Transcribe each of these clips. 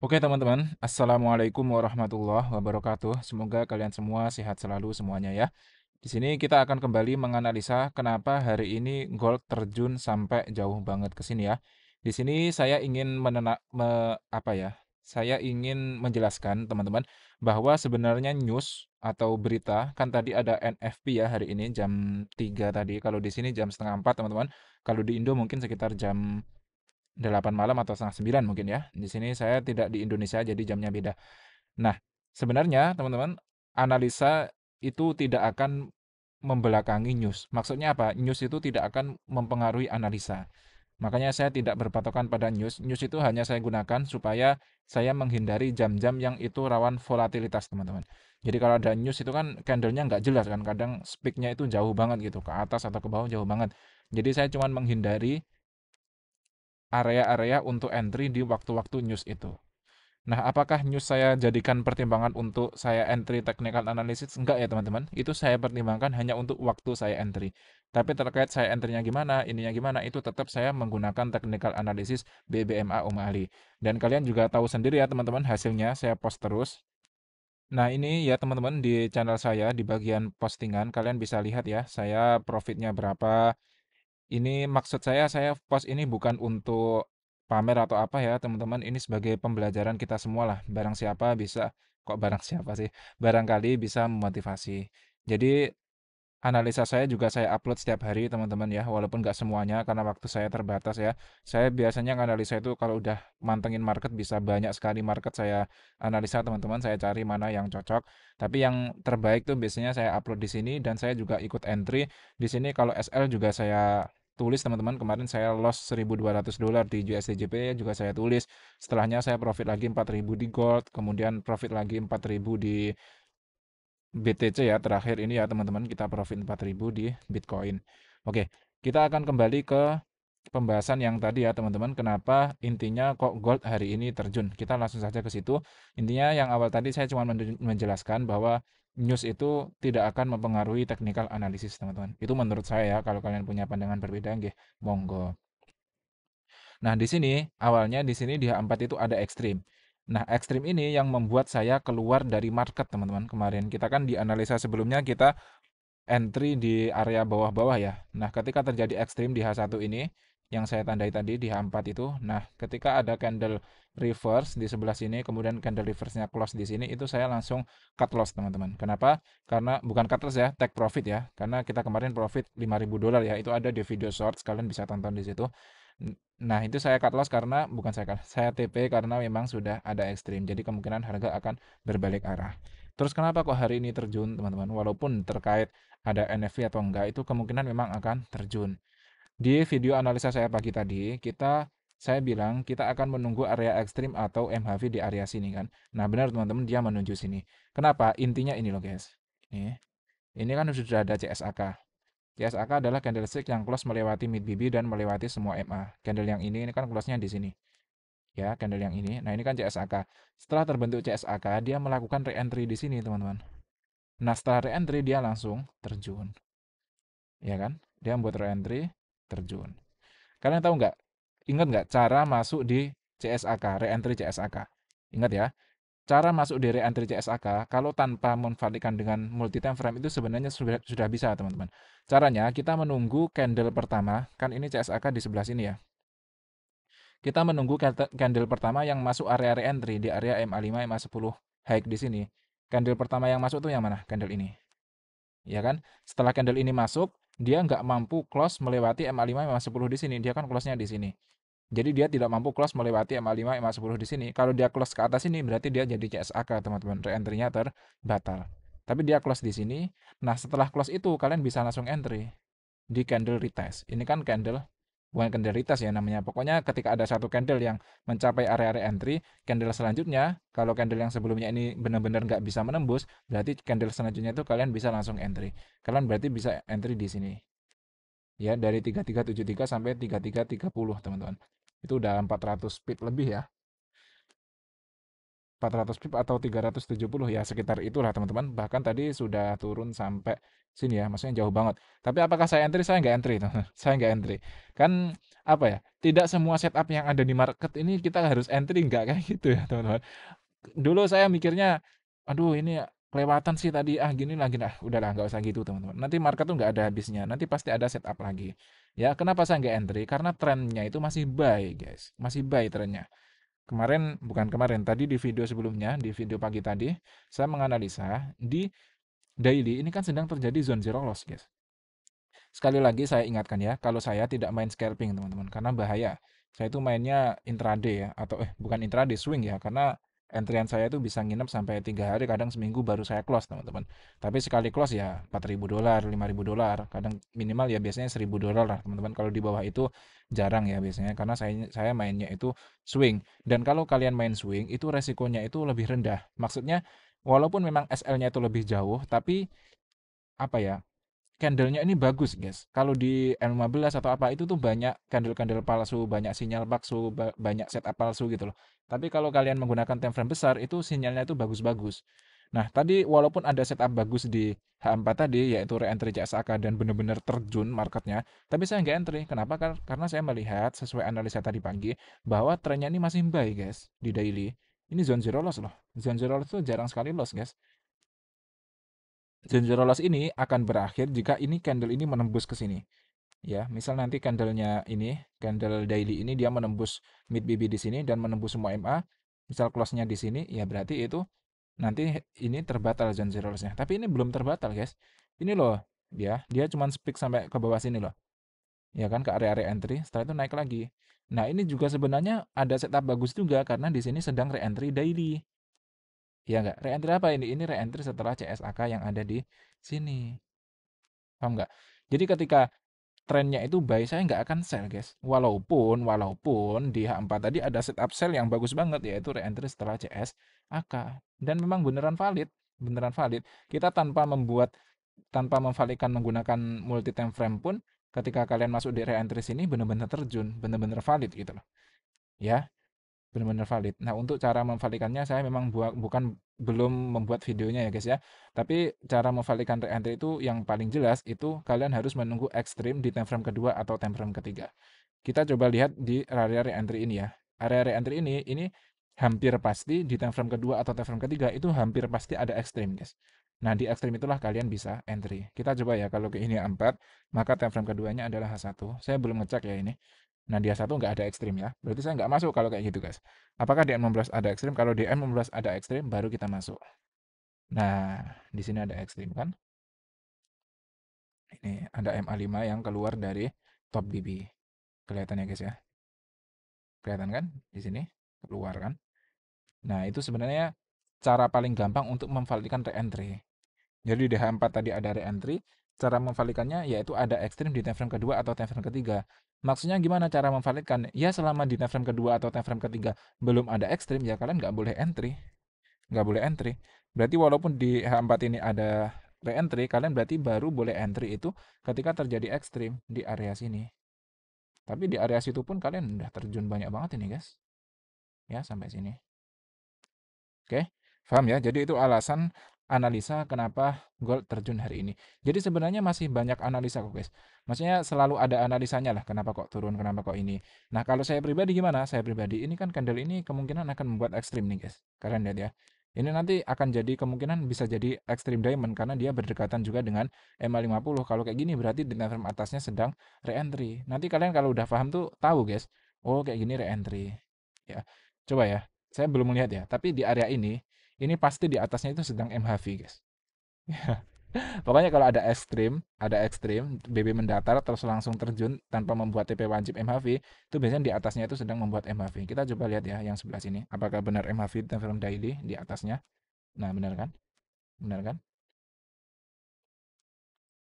Oke teman-teman, Assalamualaikum warahmatullahi wabarakatuh. Semoga kalian semua sehat selalu semuanya ya. Di sini kita akan kembali menganalisa kenapa hari ini gold terjun sampai jauh banget ke sini ya. Di sini saya ingin Saya ingin menjelaskan teman-teman bahwa sebenarnya news atau berita kan tadi ada NFP ya hari ini jam 3 tadi. Kalau di sini jam setengah 4 teman-teman. Kalau di Indo mungkin sekitar jam 8 malam atau setengah 9 mungkin ya. Di sini saya tidak di Indonesia jadi jamnya beda. Nah, sebenarnya teman-teman, analisa itu tidak akan membelakangi news. Maksudnya apa? News itu tidak akan mempengaruhi analisa. Makanya saya tidak berpatokan pada news. News itu hanya saya gunakan supaya saya menghindari jam-jam yang itu rawan volatilitas, teman-teman. Jadi kalau ada news itu kan candlenya nggak jelas kan, kadang speaknya itu jauh banget gitu, ke atas atau ke bawah jauh banget. Jadi saya cuma menghindari area-area untuk entry di waktu-waktu news itu. Nah, apakah news saya jadikan pertimbangan untuk saya entry technical analysis? Enggak ya, teman-teman. Itu saya pertimbangkan hanya untuk waktu saya entry. Tapi terkait saya entry-nya gimana, ininya gimana, itu tetap saya menggunakan technical analysis BBMA Umali. Dan kalian juga tahu sendiri ya, teman-teman, hasilnya saya post terus. Nah, ini ya teman-teman di channel saya di bagian postingan kalian bisa lihat ya, saya profitnya berapa. Ini maksud saya post ini bukan untuk pamer atau apa ya, teman-teman. Ini sebagai pembelajaran kita semua lah. Barang siapa bisa, kok barang siapa sih? Barangkali bisa memotivasi. Jadi analisa saya juga saya upload setiap hari teman-teman ya, walaupun nggak semuanya karena waktu saya terbatas ya. Saya biasanya analisa itu kalau udah mantengin market bisa banyak sekali market saya analisa teman-teman, saya cari mana yang cocok. Tapi yang terbaik tuh biasanya saya upload di sini dan saya juga ikut entry di sini. Kalau SL juga saya tulis teman-teman, kemarin saya loss $1.200 di USDJP juga saya tulis. Setelahnya saya profit lagi 4.000 di gold, kemudian profit lagi 4.000 di BTC ya terakhir ini ya teman-teman, kita profit 4.000 di Bitcoin. Oke, kita akan kembali ke pembahasan yang tadi ya teman-teman, kenapa intinya kok gold hari ini terjun. Kita langsung saja ke situ. Intinya yang awal tadi saya cuma menjelaskan bahwa news itu tidak akan mempengaruhi technical analysis teman-teman. Itu menurut saya ya, kalau kalian punya pandangan berbeda nggih, monggo. Nah, di sini awalnya di sini di H4 itu ada ekstrim. Nah, ekstrim ini yang membuat saya keluar dari market, teman-teman. Kemarin kita kan di analisa sebelumnya kita entry di area bawah-bawah ya. Nah, ketika terjadi ekstrim di H1 ini yang saya tandai tadi di H4 itu, nah ketika ada candle reverse di sebelah sini, kemudian candle reverse-nya close di sini, itu saya langsung cut loss, teman-teman. Kenapa? Karena bukan cut loss ya, take profit ya. Karena kita kemarin profit $5.000 ya, itu ada di video shorts, kalian bisa tonton di situ. Nah, itu saya cut loss karena bukan saya TP karena memang sudah ada ekstrim. Jadi kemungkinan harga akan berbalik arah. Terus kenapa kok hari ini terjun, teman-teman? Walaupun terkait ada NFV atau enggak, itu kemungkinan memang akan terjun. Di video analisa saya pagi tadi, saya bilang kita akan menunggu area ekstrim atau MHV di area sini kan. Nah, benar teman-teman, dia menuju sini. Kenapa? Intinya ini loh, guys. Ini kan sudah ada CSAK. CSAK adalah candlestick yang close melewati mid BB dan melewati semua MA. Candle yang ini kan close-nya di sini. Ya, candle yang ini. Nah, ini kan CSAK. Setelah terbentuk CSAK, dia melakukan re-entry di sini, teman-teman. Nah, setelah re-entry dia langsung terjun. Ya kan? Dia membuat re-entry, terjun. Kalian tahu nggak? Ingat nggak cara masuk di CSAK, re-entry CSAK? Ingat ya, cara masuk di re-entry CSAK kalau tanpa memvalikan dengan multi time frame itu sebenarnya sudah bisa, teman-teman. Caranya kita menunggu candle pertama, kan ini CSAK di sebelah sini ya. Kita menunggu candle pertama yang masuk area re-entry di area MA5, MA10 high di sini. Candle pertama yang masuk tuh yang mana? Candle ini. Ya kan? Setelah candle ini masuk, dia nggak mampu close melewati MA5, MA10 di sini. Dia kan close-nya di sini. Jadi dia tidak mampu close melewati MA5, MA10 di sini. Kalau dia close ke atas ini berarti dia jadi CSAK, teman-teman. Re-entry-nya terbatal. Tapi dia close di sini. Nah, setelah close itu kalian bisa langsung entry di candle retest. Ini kan candle bukan candle retest ya namanya. Pokoknya ketika ada satu candle yang mencapai area entry, candle selanjutnya, kalau candle yang sebelumnya ini benar-benar nggak bisa menembus, berarti candle selanjutnya itu kalian bisa langsung entry. Kalian berarti bisa entry di sini. Ya, dari 3373 sampai 3330, teman-teman. Itu udah 400 pip lebih ya. 400 pip atau 370 ya sekitar itulah teman-teman. Bahkan tadi sudah turun sampai sini ya, maksudnya jauh banget. Tapi apakah saya entry? Saya nggak entry, teman. Saya nggak entry. Kan apa ya? Tidak semua setup yang ada di market ini kita harus entry, nggak kayak gitu ya teman-teman. Dulu saya mikirnya, aduh ini kelewatan sih tadi, ah gini lagi, nah udahlah nggak usah gitu teman-teman. Nanti market tuh nggak ada habisnya, nanti pasti ada setup lagi. Ya kenapa saya nggak entry? Karena trennya itu masih buy guys, masih buy trennya. Kemarin, bukan kemarin, tadi di video sebelumnya, di video pagi tadi, saya menganalisa di daily ini kan sedang terjadi zone zero loss guys. Sekali lagi saya ingatkan ya, kalau saya tidak main scalping teman-teman, karena bahaya. Saya itu mainnya intraday ya, atau bukan intraday, swing ya, karena entrian saya itu bisa nginep sampai 3 hari, kadang seminggu baru saya close teman-teman. Tapi sekali close ya $4.000, $5.000, kadang minimal ya biasanya $1.000 lah teman-teman. Kalau di bawah itu jarang ya biasanya, karena saya mainnya itu swing. Dan kalau kalian main swing, itu resikonya itu lebih rendah. Maksudnya, walaupun memang SL-nya itu lebih jauh, tapi apa ya, candlenya ini bagus guys. Kalau di M15 atau apa itu tuh banyak candle-candle palsu, banyak sinyal palsu, banyak setup palsu gitu loh. Tapi kalau kalian menggunakan time frame besar itu sinyalnya itu bagus-bagus. Nah, tadi walaupun ada setup bagus di H4 tadi, yaitu re-entry CSAK dan benar-benar terjun marketnya, tapi saya nggak entry. Kenapa? Karena saya melihat sesuai analisa tadi pagi bahwa trennya ini masih buy guys di daily. Ini zone zero loss loh. Zone zero loss itu jarang sekali loss guys. Zone zero loss ini akan berakhir jika ini candle ini menembus ke sini. Ya, misal nanti candlenya ini, candle daily ini dia menembus mid BB di sini dan menembus semua MA, misal close-nya di sini, ya berarti itu nanti ini terbatal zone zero loss-nya. Tapi ini belum terbatal, guys. Ini loh, dia cuma speak sampai ke bawah sini loh. Ya kan, ke area-area entry, setelah itu naik lagi. Nah, ini juga sebenarnya ada setup bagus juga karena di sini sedang re-entry daily. Ya enggak? Re-entry apa ini? Ini re-entry setelah CSAK yang ada di sini. Paham nggak? Jadi ketika trennya itu buy, saya nggak akan sell guys. Walaupun di H4 tadi ada setup sell yang bagus banget, yaitu re-entry setelah CS AK. Dan memang beneran valid, beneran valid. Kita tanpa memvalidkan menggunakan multi time frame pun, ketika kalian masuk di re-entry sini bener-bener terjun, bener-bener valid gitu loh. Ya, benar-benar valid. Nah, untuk cara memvalikannya saya memang bukan belum membuat videonya ya guys ya. Tapi cara memvalikan re-entry itu yang paling jelas itu kalian harus menunggu ekstrim di time frame kedua atau time frame ketiga. Kita coba lihat di area re-entry ini ya. Area re-entry ini hampir pasti di time frame kedua atau time frame ketiga itu hampir pasti ada ekstrim guys. Nah, di ekstrim itulah kalian bisa entry. Kita coba ya, kalau ke ini 4, maka time frame keduanya adalah H1. Saya belum ngecek ya ini. Nah, di H1 nggak ada ekstrim ya. Berarti saya nggak masuk kalau kayak gitu, guys. Apakah di M15 ada ekstrim? Kalau di M15 ada ekstrim, baru kita masuk. Nah, di sini ada ekstrim kan? Ini ada MA5 yang keluar dari top BB. Kelihatan ya, guys ya? Kelihatan kan? Di sini keluar kan? Nah, itu sebenarnya cara paling gampang untuk memvalidikan re-entry. Jadi di H4 tadi ada re-entry, cara memvalikannya yaitu ada ekstrim di time frame kedua atau time frame ketiga. Maksudnya gimana cara memvalidkan? Ya selama di time frame kedua atau time frame ketiga belum ada ekstrim, ya kalian nggak boleh entry. Nggak boleh entry. Berarti walaupun di H4 ini ada re-entry, kalian berarti baru boleh entry itu ketika terjadi ekstrim di area sini. Tapi di area situ pun kalian udah terjun banyak banget ini guys. Ya sampai sini. Oke, paham ya? Jadi itu alasan analisa kenapa gold terjun hari ini. Jadi sebenarnya masih banyak analisa kok guys. Maksudnya selalu ada analisanya lah kenapa kok turun, kenapa kok ini. Nah kalau saya pribadi gimana? Saya pribadi ini kan candle ini kemungkinan akan membuat ekstrim nih guys. Kalian lihat ya. Ini nanti akan jadi kemungkinan bisa jadi ekstrim diamond karena dia berdekatan juga dengan EMA 50. Kalau kayak gini berarti di time frame atasnya sedang re-entry. Nanti kalian kalau udah paham tuh tahu guys. Oh kayak gini re-entry. Ya. Coba ya. Saya belum melihat ya, tapi di area ini pasti di atasnya itu sedang MHV, guys. Pokoknya kalau ada ekstrim, BB mendatar terus langsung terjun tanpa membuat TP wajib MHV, itu biasanya di atasnya itu sedang membuat MHV. Kita coba lihat ya yang sebelah sini, apakah benar MHV time frame daily di atasnya? Nah, benar kan? Benar kan?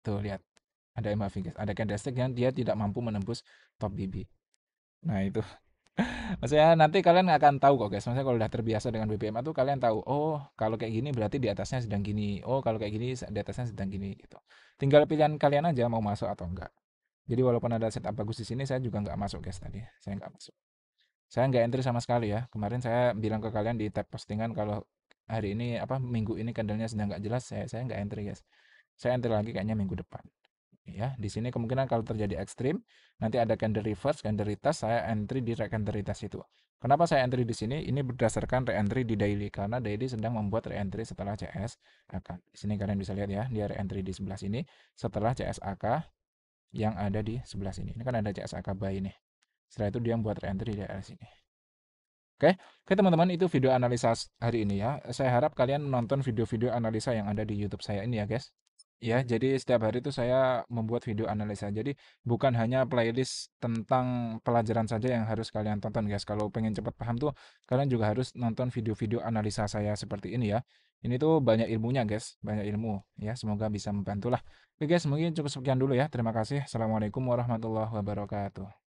Tuh lihat, ada MHV, guys. Ada candlestick yang dia tidak mampu menembus top BB. Nah, itu. Maksudnya nanti kalian akan tahu kok guys. Maksudnya kalau udah terbiasa dengan BPMA tuh kalian tahu, oh kalau kayak gini berarti di atasnya sedang gini. Oh kalau kayak gini di atasnya sedang gini gitu. Tinggal pilihan kalian aja mau masuk atau enggak. Jadi walaupun ada setup bagus di sini, saya juga nggak masuk guys tadi. Saya nggak masuk. Saya nggak entry sama sekali ya. Kemarin saya bilang ke kalian di tab postingan kalau hari ini apa minggu ini candlenya sedang nggak jelas, saya nggak entry guys. Saya entry lagi kayaknya minggu depan. Ya, di sini kemungkinan kalau terjadi ekstrim, nanti ada candle reverse, candle retest, saya entry di candle retest itu. Kenapa saya entry di sini? Ini berdasarkan re-entry di daily karena daily sedang membuat re-entry setelah CSAK. Di sini kalian bisa lihat ya, dia re-entry di sebelah sini setelah CSAK yang ada di sebelah sini. Ini kan ada CSAK buy ini. Setelah itu dia membuat re-entry di daerah sini. Oke, oke teman-teman, itu video analisa hari ini ya. Saya harap kalian nonton video-video analisa yang ada di YouTube saya ini ya, guys. Ya, jadi setiap hari itu saya membuat video analisa. Jadi bukan hanya playlist tentang pelajaran saja yang harus kalian tonton, guys. Kalau pengen cepat paham tuh, kalian juga harus nonton video-video analisa saya seperti ini ya. Ini tuh banyak ilmunya, guys. Banyak ilmu ya. Semoga bisa membantu lah. Oke, guys, mungkin cukup sekian dulu ya. Terima kasih. Assalamualaikum warahmatullahi wabarakatuh.